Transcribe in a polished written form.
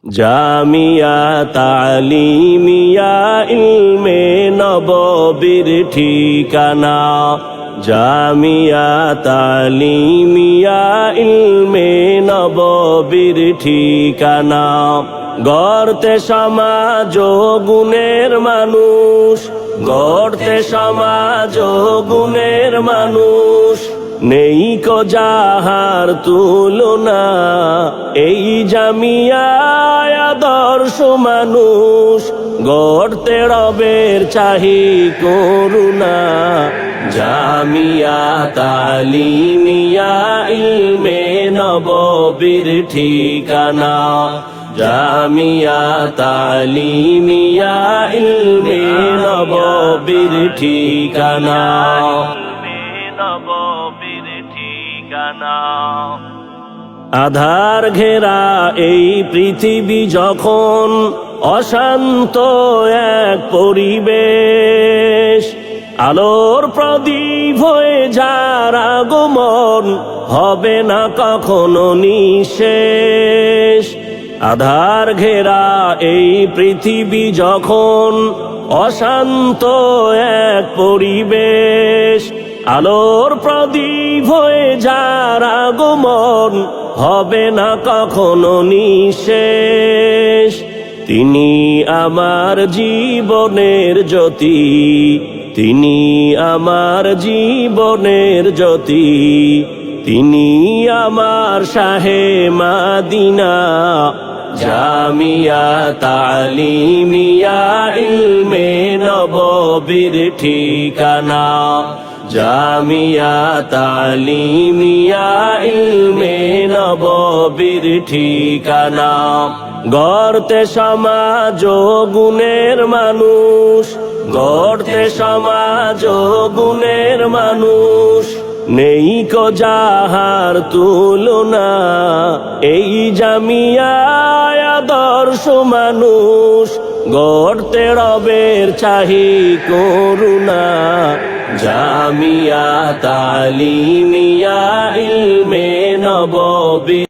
জামিয়া তালিমিয়া ইলমে নববীর ঠিকানা। জামিয়া তালিমিয়া ইলমে নববীর ঠিকানা। গড়তে সমাজ গুণের মানুষ, গড়তে সমাজ গুণের মানুষ। নেই কো যাহার তুলনা, এই জামিয়ায় আদর্শ মানুষ। গড়তে রবের চাহি করুণা, জামিয়া তালিমিয়া ইলমে নববীর ঠিকানা। জামিয়া তালিমিয়া ইলমে নববীর ঠিকানা। আধার ঘেরা এই পৃথিবী যখন, অশান্ত এক পরিবেশ। আলোর প্রদীপ হয়ে যার আগমন, হবে না কখনো নিঃশেষ। আধার ঘেরা এই পৃথিবী যখন, অশান্ত এক পরিবেশ। আলোর প্রদীপ হয়ে যার আগমন, হবে না কখনো নিঃশেষ। তিনি আমার জীবনের জ্যোতি, তিনি আমার জীবনের জ্যোতি। তিনি আমার শাহে মাদিনা, জামিয়া তালিমিয়া ইলমে নববীর ঠিকানা। জামিয়া তালিমিয়া ইলমে নববীর ঠিকানা। গড়তে সমাজ গুণের মানুষ, গড়তে সমাজ গুণের মানুষ। নেই কো যাহার তুলনা, এই জামিয়ায় আদর্শ মানুষ। গড়তে রবের চাহি করুণা, জামিয়া তালিমিয়া ইলমে নববীর